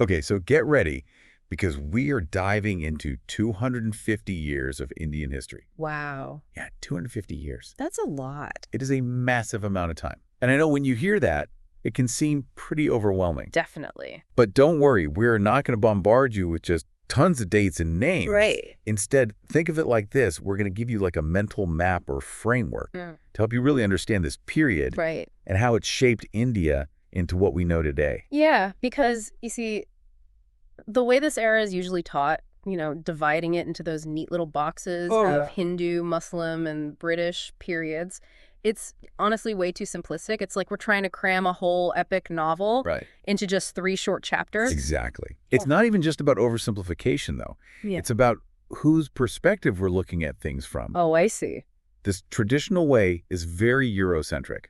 Okay, so get ready because we are diving into 250 years of Indian history. Wow. Yeah, 250 years. That's a lot. It is a massive amount of time. And I know when you hear that, it can seem pretty overwhelming. Definitely. But don't worry, we're not going to bombard you with just tons of dates and names. Right. Instead, think of it like this. We're going to give you like a mental map or framework to help you really understand this period Right. and how it shaped India into what we know today. Yeah, because you see, the way this era is usually taught, dividing it into those neat little boxes of Hindu, Muslim, and British periods, it's honestly way too simplistic. It's like we're trying to cram a whole epic novel Right. into just 3 short chapters. Exactly. It's not even just about oversimplification, though. Yeah. It's about whose perspective we're looking at things from. Oh, I see. This traditional way is very Eurocentric,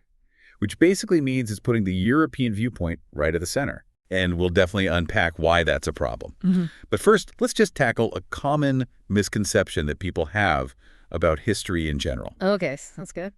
which basically means it's putting the European viewpoint right at the center. And we'll definitely unpack why that's a problem. But first, let's just tackle a common misconception that people have about history in general. Okay, that's good.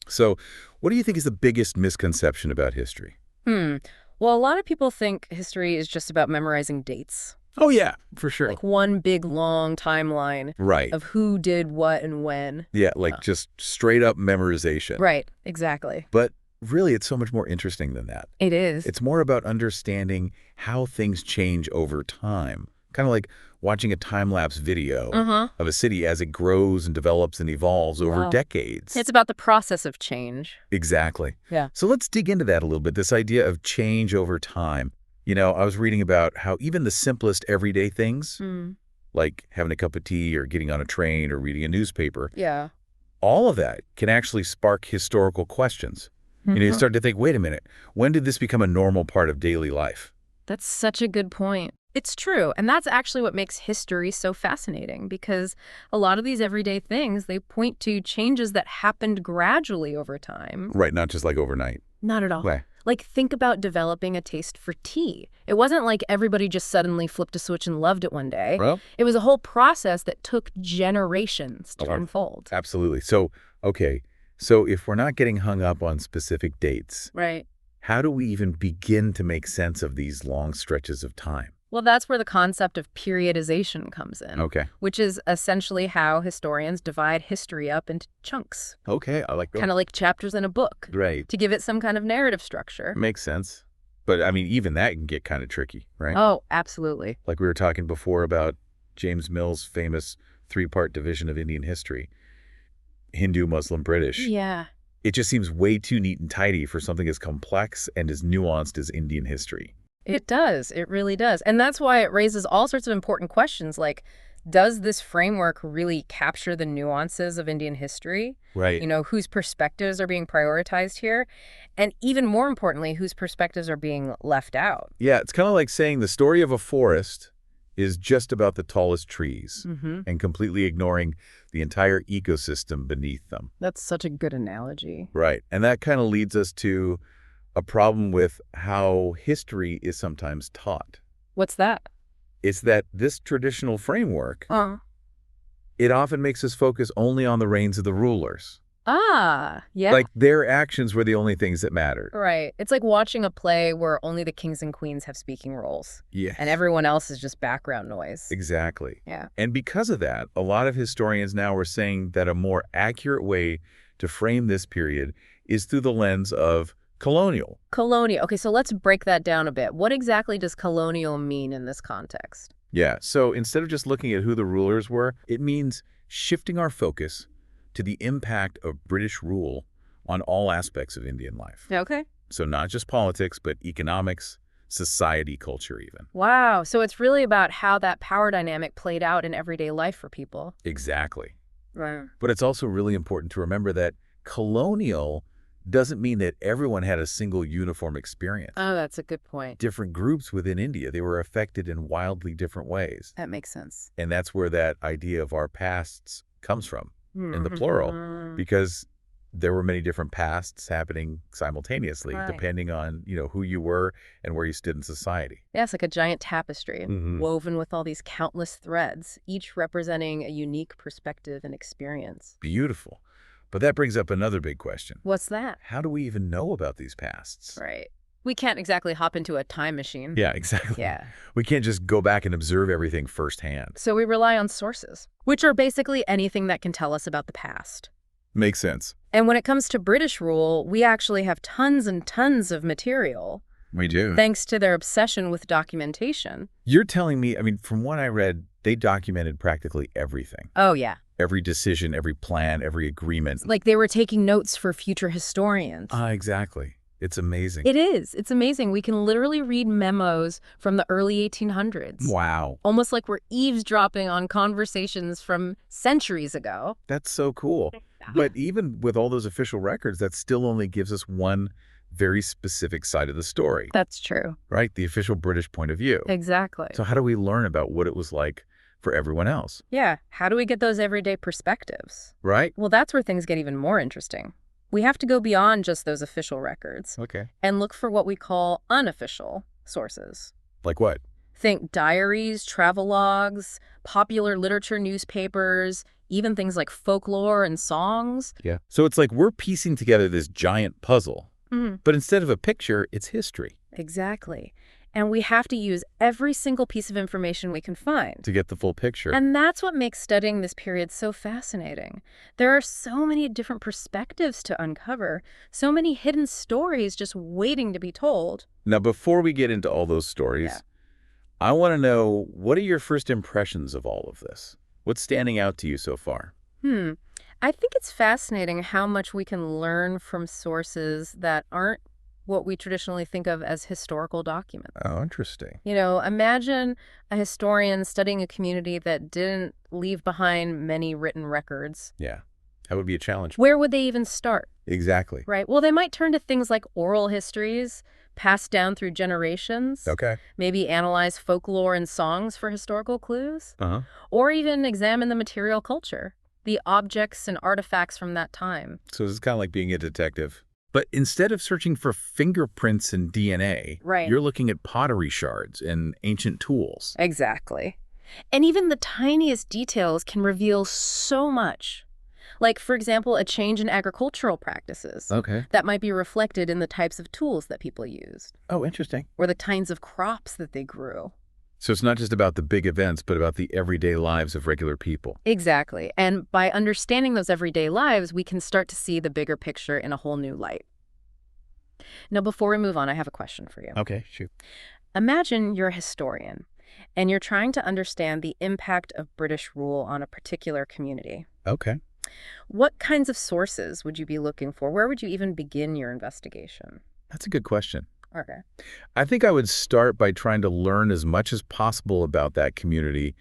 So what do you think is the biggest misconception about history? Well, a lot of people think history is just about memorizing dates. Oh, yeah, for sure. Like one big, long timeline Right. of who did what and when. Yeah, like just straight up memorization. Right, exactly. But really, it's so much more interesting than that. It is. It's more about understanding how things change over time. Kind of like watching a time-lapse video of a city as it grows and develops and evolves over Wow. decades. It's about the process of change. Exactly. Yeah. So let's dig into that a little bit, this idea of change over time. I was reading about how even the simplest everyday things, like having a cup of tea or getting on a train or reading a newspaper, Yeah. all of that can actually spark historical questions. You start to think, wait a minute, when did this become a normal part of daily life? That's such a good point. It's true. And that's actually what makes history so fascinating, because a lot of these everyday things, they point to changes that happened gradually over time. Right, not just like overnight. Not at all. Why? Like, think about developing a taste for tea. It wasn't like everybody just suddenly flipped a switch and loved it one day. Well, It was a whole process that took generations to unfold. absolutely. So, okay, so if we're not getting hung up on specific dates, Right. how do we even begin to make sense of these long stretches of time? Well, that's where the concept of periodization comes in. Okay. Which is essentially how historians divide history up into chunks, Okay, I like that. kind of like chapters in a book, Right. to give it some kind of narrative structure. Makes sense. But, I mean, even that can get kind of tricky, right? Oh, absolutely. Like we were talking before about James Mill's famous 3-part division of Indian history. Hindu, Muslim, British. Yeah. It just seems way too neat and tidy for something as complex and as nuanced as Indian history. It does. It really does. And that's why it raises all sorts of important questions like, does this framework really capture the nuances of Indian history? Right. Whose perspectives are being prioritized here? And even more importantly, whose perspectives are being left out? Yeah, it's kind of like saying the story of a forest is just about the tallest trees and completely ignoring the entire ecosystem beneath them. That's such a good analogy. Right. And that kind of leads us to a problem with how history is sometimes taught. What's that? It's that this traditional framework, it often makes us focus only on the reigns of the rulers. Yeah. Like their actions were the only things that mattered. Right. It's like watching a play where only the kings and queens have speaking roles Yeah. and everyone else is just background noise. Exactly. Yeah. And because of that, a lot of historians now are saying that a more accurate way to frame this period is through the lens of colonial. Colonial. Okay, so let's break that down a bit. What exactly does colonial mean in this context? Yeah, so instead of just looking at who the rulers were, it means shifting our focus to the impact of British rule on all aspects of Indian life. Okay. So not just politics, but economics, society, culture even. Wow. So it's really about how that power dynamic played out in everyday life for people. Exactly. Right. But it's also really important to remember that colonial doesn't mean that everyone had a single uniform experience. Oh, that's a good point. Different groups within India, they were affected in wildly different ways. That makes sense. And that's where that idea of our pasts comes from, in the plural, because there were many different pasts happening simultaneously, Right. depending on, who you were and where you stood in society. Yeah, it's like a giant tapestry, woven with all these countless threads, each representing a unique perspective and experience. Beautiful. But that brings up another big question. What's that? How do we even know about these pasts? Right. We can't exactly hop into a time machine. Yeah, exactly. Yeah. We can't just go back and observe everything firsthand. So we rely on sources, which are basically anything that can tell us about the past. Makes sense. And when it comes to British rule, we actually have tons and tons of material, We do. thanks to their obsession with documentation. You're telling me, I mean, from what I read, they documented practically everything. Oh, yeah. Every decision, every plan, every agreement. Like they were taking notes for future historians. Exactly. It's amazing. It is. It's amazing. We can literally read memos from the early 1800s. Wow. Almost like we're eavesdropping on conversations from centuries ago. That's so cool. But even with all those official records, that still only gives us one very specific side of the story, That's true. right? The official British point of view. Exactly. So how do we learn about what it was like for everyone else, Yeah. How do we get those everyday perspectives? right? Well, that's where things get even more interesting. We have to go beyond just those official records Okay. and look for what we call unofficial sources. Like what? Think diaries, travelogues, popular literature newspapers, even things like folklore and songs. Yeah. So it's like we're piecing together this giant puzzle, but instead of a picture, it's history Exactly. And we have to use every single piece of information we can find. to get the full picture. And that's what makes studying this period so fascinating. There are so many different perspectives to uncover, so many hidden stories just waiting to be told. Now, before we get into all those stories, Yeah. I want to know, what are your first impressions of all of this? What's standing out to you so far? I think it's fascinating how much we can learn from sources that aren't what we traditionally think of as historical documents. Oh, interesting. You know, imagine a historian studying a community that didn't leave behind many written records. Yeah, that would be a challenge. Where would they even start, Exactly. right? Well, they might turn to things like oral histories passed down through generations, Okay. maybe analyze folklore and songs for historical clues, Uh-huh. or even examine the material culture, the objects and artifacts from that time. So this is kind of like being a detective. But instead of searching for fingerprints and DNA, Right. you're looking at pottery shards and ancient tools. Exactly. And even the tiniest details can reveal so much. Like, for example, a change in agricultural practices Okay. that might be reflected in the types of tools that people used, Oh, interesting. or the kinds of crops that they grew. So it's not just about the big events, but about the everyday lives of regular people. Exactly. And by understanding those everyday lives, we can start to see the bigger picture in a whole new light. Now, before we move on, I have a question for you. Okay, shoot. Imagine you're a historian, and you're trying to understand the impact of British rule on a particular community. Okay. What kinds of sources would you be looking for? Where would you even begin your investigation? That's a good question. Okay. I think I would start by trying to learn as much as possible about that community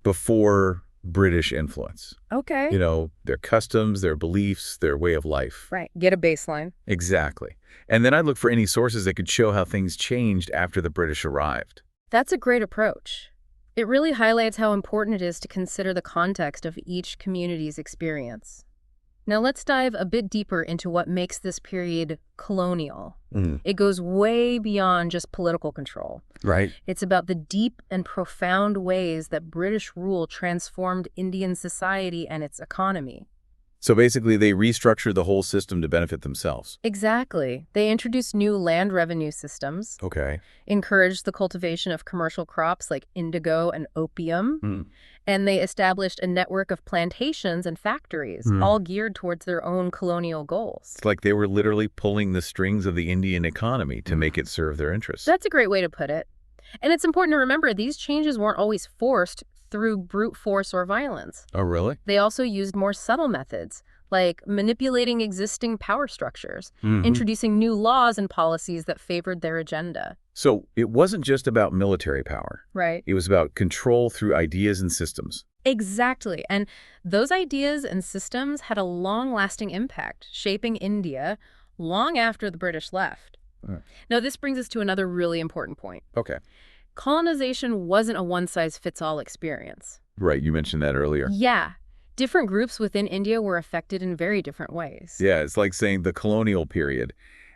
before British influence. Okay. You know, their customs, their beliefs, their way of life. Right. Get a baseline. Exactly. And then I'd look for any sources that could show how things changed after the British arrived. That's a great approach. It really highlights how important it is to consider the context of each community's experience. Now let's dive a bit deeper into what makes this period colonial. It goes way beyond just political control. Right. It's about the deep and profound ways that British rule transformed Indian society and its economy. So basically, they restructured the whole system to benefit themselves. Exactly. They introduced new land revenue systems, Okay. encouraged the cultivation of commercial crops like indigo and opium, and they established a network of plantations and factories, all geared towards their own colonial goals. It's like they were literally pulling the strings of the Indian economy to make it serve their interests. That's a great way to put it. And it's important to remember these changes weren't always forced through brute force or violence. Oh, really? They also used more subtle methods, like manipulating existing power structures, introducing new laws and policies that favored their agenda. So it wasn't just about military power. Right. It was about control through ideas and systems. Exactly. And those ideas and systems had a long-lasting impact, shaping India long after the British left. Now, this brings us to another really important point. Okay. Colonization wasn't a one-size-fits-all experience. Right, you mentioned that earlier. Yeah. Different groups within India were affected in very different ways. Yeah, it's like saying the colonial period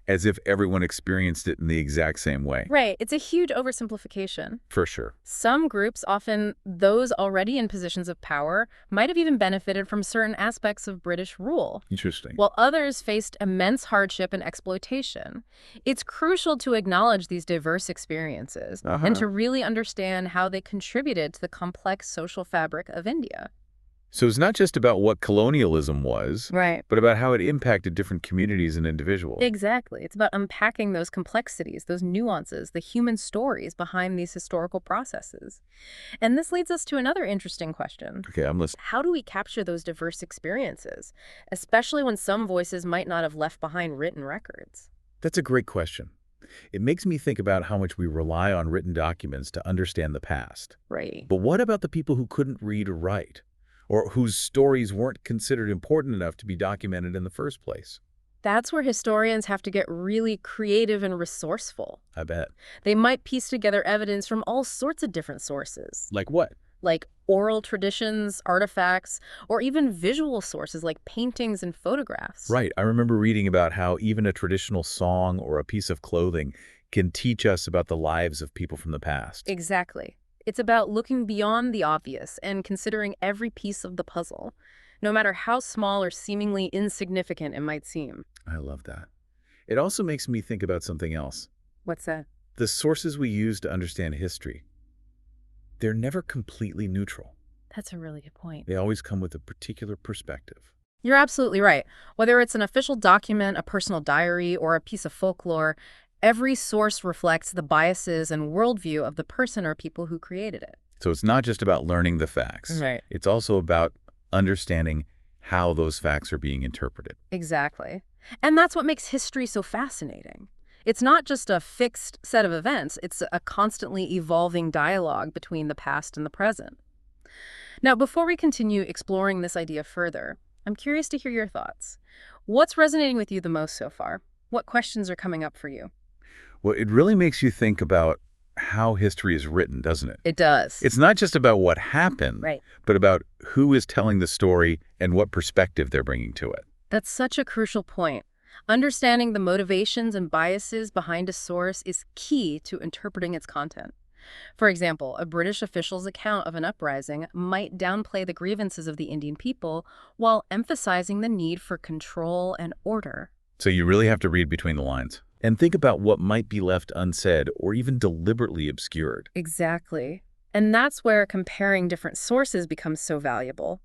as if everyone experienced it in the exact same way. Right. It's a huge oversimplification. For sure. Some groups, often those already in positions of power, might have even benefited from certain aspects of British rule, Interesting. while others faced immense hardship and exploitation. It's crucial to acknowledge these diverse experiences and to really understand how they contributed to the complex social fabric of India. So it's not just about what colonialism was, Right. but about how it impacted different communities and individuals. Exactly. It's about unpacking those complexities, those nuances, the human stories behind these historical processes. And this leads us to another interesting question. Okay, I'm listening. How do we capture those diverse experiences, especially when some voices might not have left behind written records? That's a great question. It makes me think about how much we rely on written documents to understand the past. Right. But what about the people who couldn't read or write, or whose stories weren't considered important enough to be documented in the first place? That's where historians have to get really creative and resourceful. I bet. They might piece together evidence from all sorts of different sources, Like what? like oral traditions, artifacts, or even visual sources like paintings and photographs. Right. I remember reading about how even a traditional song or a piece of clothing can teach us about the lives of people from the past. Exactly. It's about looking beyond the obvious and considering every piece of the puzzle, no matter how small or seemingly insignificant it might seem. I love that. It also makes me think about something else. What's that? The sources we use to understand history, they're never completely neutral. That's a really good point. They always come with a particular perspective. You're absolutely right. Whether it's an official document, a personal diary, or a piece of folklore, every source reflects the biases and worldview of the person or people who created it. So it's not just about learning the facts. Right. It's also about understanding how those facts are being interpreted. Exactly. And that's what makes history so fascinating. It's not just a fixed set of events, it's a constantly evolving dialogue between the past and the present. Now, before we continue exploring this idea further, I'm curious to hear your thoughts. What's resonating with you the most so far? What questions are coming up for you? Well, it really makes you think about how history is written, doesn't it? It does. It's not just about what happened, Right. but about who is telling the story and what perspective they're bringing to it. That's such a crucial point. Understanding the motivations and biases behind a source is key to interpreting its content. For example, a British official's account of an uprising might downplay the grievances of the Indian people while emphasizing the need for control and order. So you really have to read between the lines and think about what might be left unsaid or even deliberately obscured. Exactly. And that's where comparing different sources becomes so valuable.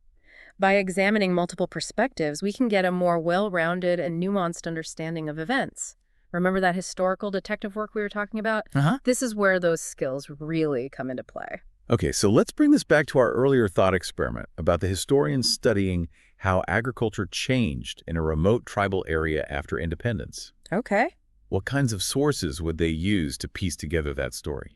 By examining multiple perspectives, we can get a more well-rounded and nuanced understanding of events. Remember that historical detective work we were talking about? This is where those skills really come into play. Okay, so let's bring this back to our earlier thought experiment about the historians studying how agriculture changed in a remote tribal area after independence. Okay. What kinds of sources would they use to piece together that story?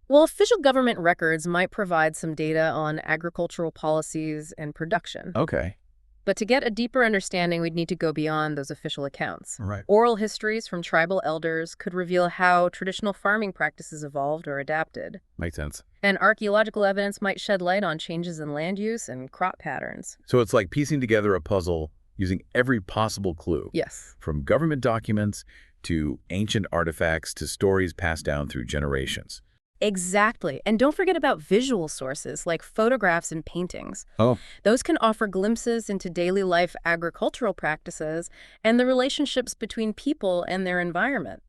Well, official government records might provide some data on agricultural policies and production. Okay. But to get a deeper understanding, we'd need to go beyond those official accounts. Right. Oral histories from tribal elders could reveal how traditional farming practices evolved or adapted. Makes sense. And archaeological evidence might shed light on changes in land use and crop patterns. So it's like piecing together a puzzle using every possible clue. Yes. From government documents to ancient artifacts to stories passed down through generations. Exactly. And don't forget about visual sources like photographs and paintings. Oh. Those can offer glimpses into daily life agricultural practices and the relationships between people and their environment.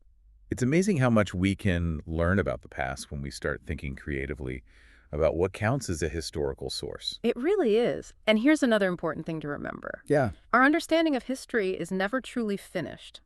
It's amazing how much we can learn about the past when we start thinking creatively about what counts as a historical source. It really is. And here's another important thing to remember. Yeah. Our understanding of history is never truly finished.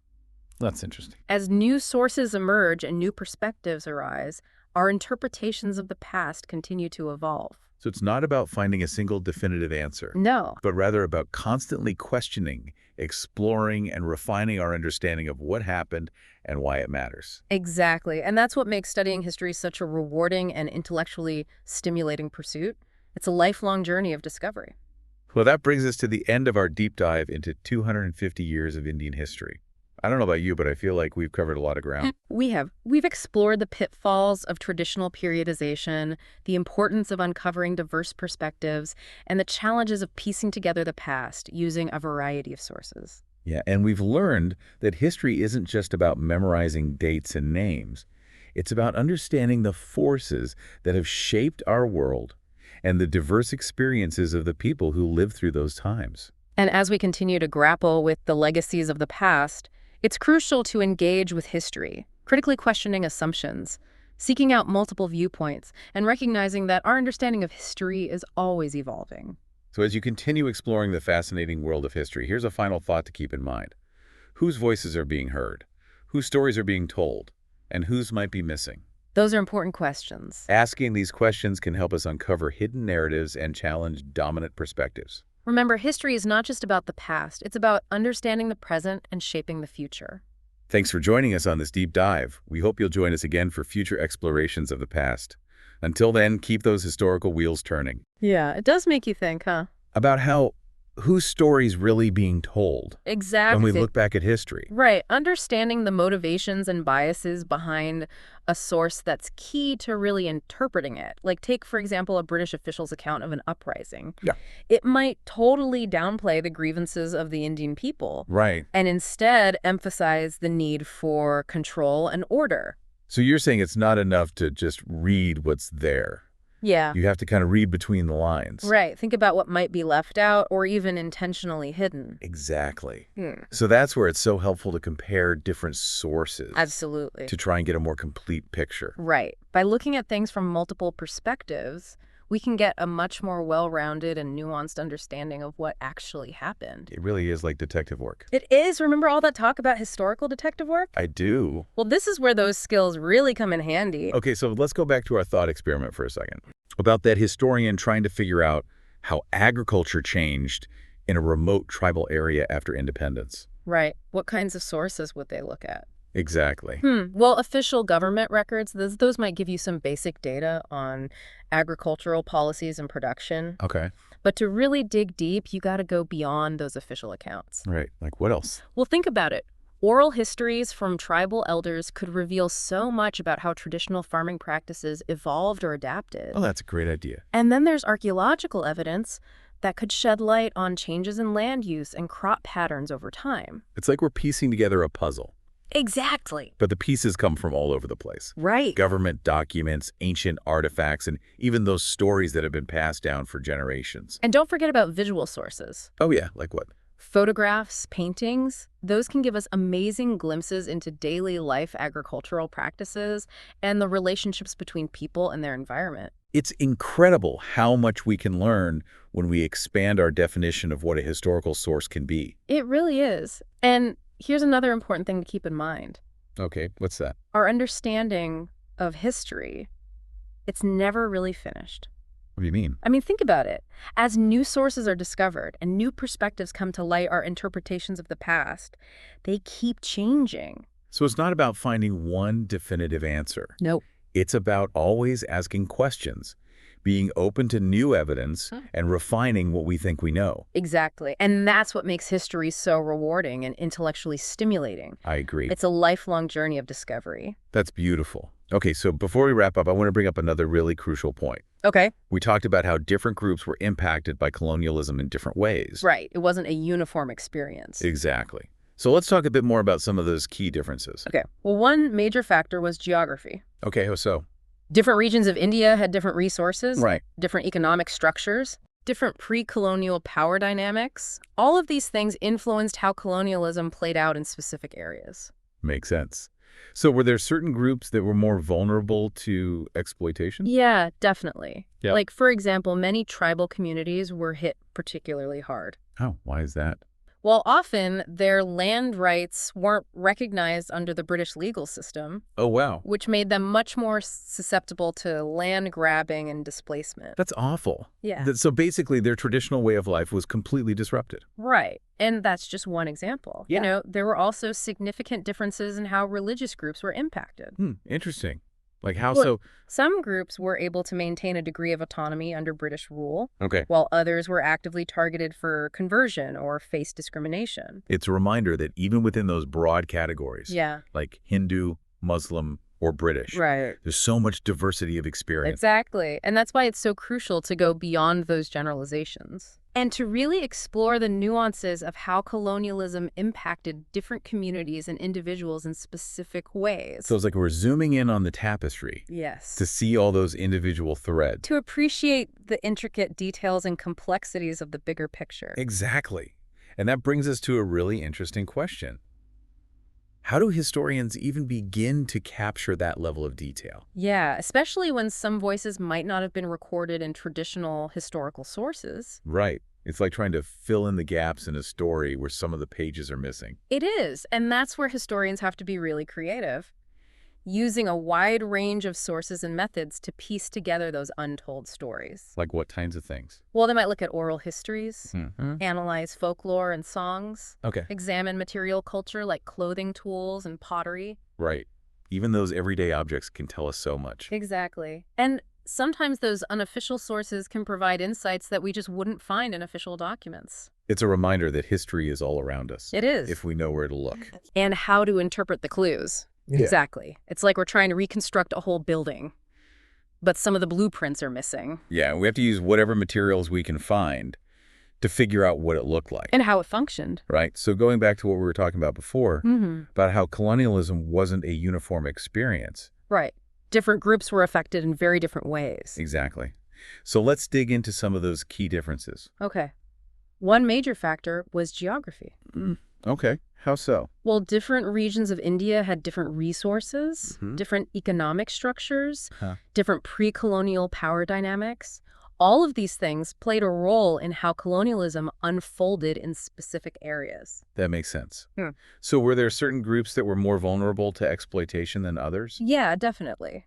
That's interesting. As new sources emerge and new perspectives arise, our interpretations of the past continue to evolve. So it's not about finding a single definitive answer, No. but rather about constantly questioning, exploring, and refining our understanding of what happened and why it matters. Exactly. And that's what makes studying history such a rewarding and intellectually stimulating pursuit. It's a lifelong journey of discovery. Well, that brings us to the end of our deep dive into 250 years of Indian history. I don't know about you, but I feel like we've covered a lot of ground. We've explored the pitfalls of traditional periodization, the importance of uncovering diverse perspectives, and the challenges of piecing together the past using a variety of sources. Yeah, and we've learned that history isn't just about memorizing dates and names. It's about understanding the forces that have shaped our world and the diverse experiences of the people who lived through those times. And as we continue to grapple with the legacies of the past, it's crucial to engage with history, critically questioning assumptions, seeking out multiple viewpoints, and recognizing that our understanding of history is always evolving. So as you continue exploring the fascinating world of history, here's a final thought to keep in mind. Whose voices are being heard? Whose stories are being told? And whose might be missing? Those are important questions. Asking these questions can help us uncover hidden narratives and challenge dominant perspectives. Remember, history is not just about the past, it's about understanding the present and shaping the future. Thanks for joining us on this deep dive. We hope you'll join us again for future explorations of the past. Until then, keep those historical wheels turning. Yeah, it does make you think, huh? About whose story's really being told Exactly. when we look back at history. Right. Understanding the motivations and biases behind a source that's key to really interpreting it. Like take, for example, a British official's account of an uprising. Yeah. It might totally downplay the grievances of the Indian people. Right. And instead emphasize the need for control and order. So you're saying it's not enough to just read what's there. Yeah. You have to kind of read between the lines. Right. Think about what might be left out or even intentionally hidden. Exactly. So that's where it's so helpful to compare different sources. Absolutely. To try and get a more complete picture. Right. By looking at things from multiple perspectives, we can get a much more well-rounded and nuanced understanding of what actually happened. It really is like detective work. It is. Remember all that talk about historical detective work? I do. Well, this is where those skills really come in handy. Okay, so let's go back to our thought experiment for a second. About that historian trying to figure out how agriculture changed in a remote tribal area after independence. Right. What kinds of sources would they look at? Exactly. Well, official government records, those might give you some basic data on agricultural policies and production. Okay. But to really dig deep, you got to go beyond those official accounts. Right. Like what else? Well, think about it. Oral histories from tribal elders could reveal so much about how traditional farming practices evolved or adapted. Oh, that's a great idea. And then there's archaeological evidence that could shed light on changes in land use and crop patterns over time. It's like we're piecing together a puzzle. Exactly. But the pieces come from all over the place. Right. Government documents, ancient artifacts, and even those stories that have been passed down for generations. And don't forget about visual sources. Oh yeah, like what? Photographs, paintings, those can give us amazing glimpses into daily life agricultural practices and the relationships between people and their environment. It's incredible how much we can learn when we expand our definition of what a historical source can be. It really is. And here's another important thing to keep in mind. Okay, what's that? Our understanding of history, it's never really finished. What do you mean? I mean, think about it. As new sources are discovered and new perspectives come to light, our interpretations of the past, they keep changing. So it's not about finding one definitive answer. Nope. It's about always asking questions, being open to new evidence, and refining what we think we know. Exactly. And that's what makes history so rewarding and intellectually stimulating. I agree. It's a lifelong journey of discovery. That's beautiful. Okay, so before we wrap up, I want to bring up another really crucial point. Okay. We talked about how different groups were impacted by colonialism in different ways. Right. It wasn't a uniform experience. Exactly. So let's talk a bit more about some of those key differences. Okay. Well, one major factor was geography. Okay, how so? Different regions of India had different resources, Right. different economic structures, different pre-colonial power dynamics. All of these things influenced how colonialism played out in specific areas. Makes sense. So were there certain groups that were more vulnerable to exploitation? Yeah, definitely. Yep. Like, for example, many tribal communities were hit particularly hard. Oh, why is that? Well, often their land rights weren't recognized under the British legal system, Oh, wow. which made them much more susceptible to land grabbing and displacement. That's awful. Yeah. So basically their traditional way of life was completely disrupted. Right. And that's just one example. Yeah. You know, there were also significant differences in how religious groups were impacted. Interesting. Like how Well, so? Some groups were able to maintain a degree of autonomy under British rule, Okay. while others were actively targeted for conversion or faced discrimination. It's a reminder that even within those broad categories, Yeah. like Hindu, Muslim, or British. Right. There's so much diversity of experience. Exactly. And that's why it's so crucial to go beyond those generalizations and to really explore the nuances of how colonialism impacted different communities and individuals in specific ways. So it's like we're zooming in on the tapestry Yes. to see all those individual threads. To appreciate the intricate details and complexities of the bigger picture. Exactly. And that brings us to a really interesting question. How do historians even begin to capture that level of detail? Yeah, especially when some voices might not have been recorded in traditional historical sources. Right. It's like trying to fill in the gaps in a story where some of the pages are missing. It is, and that's where historians have to be really creative, using a wide range of sources and methods to piece together those untold stories. Like what kinds of things? Well, they might look at oral histories, Hmm. analyze folklore and songs, Okay. examine material culture like clothing tools and pottery. Right. Even those everyday objects can tell us so much. Exactly. And sometimes those unofficial sources can provide insights that we just wouldn't find in official documents. It's a reminder that history is all around us. It is. If we know where to look. And how to interpret the clues. Yeah. Exactly. It's like we're trying to reconstruct a whole building, but some of the blueprints are missing. Yeah, we have to use whatever materials we can find to figure out what it looked like. And how it functioned. Right? So going back to what we were talking about before, about how colonialism wasn't a uniform experience. Right. Different groups were affected in very different ways. Exactly. So let's dig into some of those key differences. Okay. One major factor was geography. Okay. How so? Well, different regions of India had different resources, different economic structures, different pre-colonial power dynamics. All of these things played a role in how colonialism unfolded in specific areas. That makes sense. Hmm. So were there certain groups that were more vulnerable to exploitation than others? Yeah, definitely.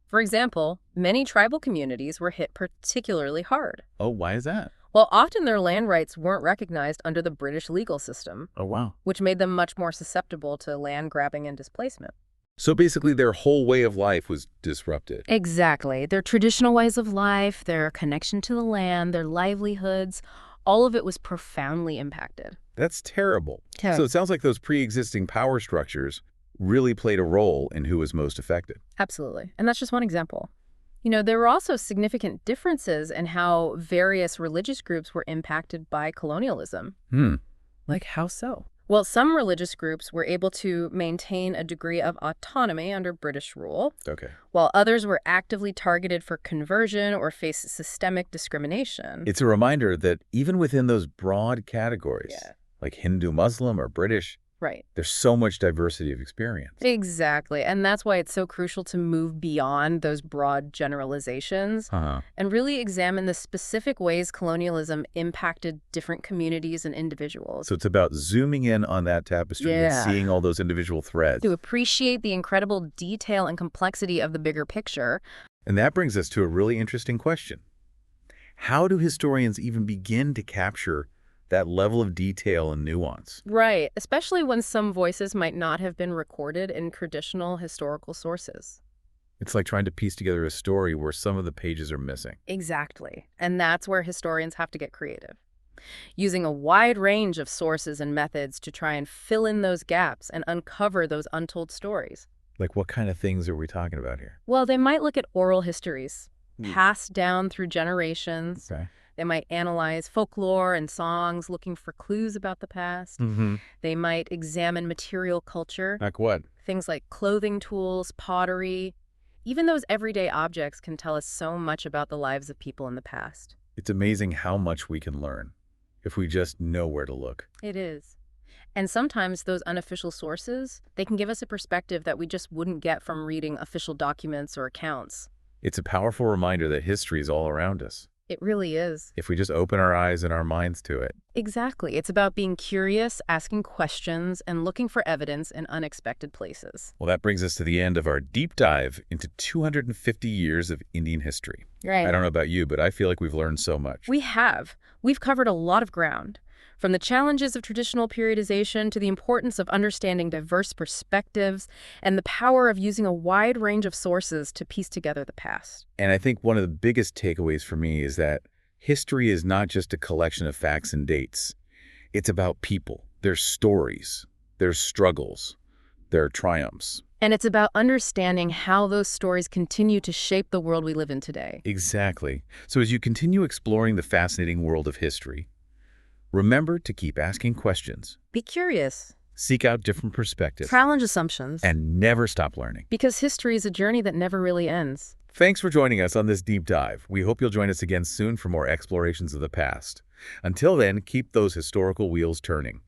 For example, many tribal communities were hit particularly hard. Oh, why is that? Well, often their land rights weren't recognized under the British legal system, Oh, wow. which made them much more susceptible to land grabbing and displacement. So basically their whole way of life was disrupted. Exactly. Their traditional ways of life, their connection to the land, their livelihoods, all of it was profoundly impacted. That's terrible. So it sounds like those pre-existing power structures really played a role in who was most affected. Absolutely. And that's just one example. You know, there were also significant differences in how various religious groups were impacted by colonialism. Like how so? Well, some religious groups were able to maintain a degree of autonomy under British rule, Okay. while others were actively targeted for conversion or faced systemic discrimination. It's a reminder that even within those broad categories, Yeah. like Hindu, Muslim, or British, Right. there's so much diversity of experience. Exactly. And that's why it's so crucial to move beyond those broad generalizations and really examine the specific ways colonialism impacted different communities and individuals. So it's about zooming in on that tapestry and Yeah. seeing all those individual threads. To appreciate the incredible detail and complexity of the bigger picture. And that brings us to a really interesting question. How do historians even begin to capture that level of detail and nuance? Right, especially when some voices might not have been recorded in traditional historical sources. It's like trying to piece together a story where some of the pages are missing. Exactly. And that's where historians have to get creative, using a wide range of sources and methods to try and fill in those gaps and uncover those untold stories. Like what kind of things are we talking about here? Well, they might look at oral histories, passed down through generations. Okay. They might analyze folklore and songs looking for clues about the past. They might examine material culture, Like what? things like clothing tools, pottery. Even those everyday objects can tell us so much about the lives of people in the past. It's amazing how much we can learn if we just know where to look. It is. And sometimes those unofficial sources, they can give us a perspective that we just wouldn't get from reading official documents or accounts. It's a powerful reminder that history is all around us, It really is. if we just open our eyes and our minds to it. Exactly. It's about being curious, asking questions, and looking for evidence in unexpected places. Well, that brings us to the end of our deep dive into 250 years of Indian history. Right. I don't know about you, but I feel like we've learned so much. We have. We've covered a lot of ground, from the challenges of traditional periodization to the importance of understanding diverse perspectives and the power of using a wide range of sources to piece together the past. And I think one of the biggest takeaways for me is that history is not just a collection of facts and dates. It's about people, their stories, their struggles, their triumphs, And it's about understanding how those stories continue to shape the world we live in today. Exactly. So as you continue exploring the fascinating world of history, remember to keep asking questions, Be curious. seek out different perspectives, Challenge assumptions. and never stop learning. Because history is a journey that never really ends. Thanks for joining us on this deep dive. We hope you'll join us again soon for more explorations of the past. Until then, keep those historical wheels turning.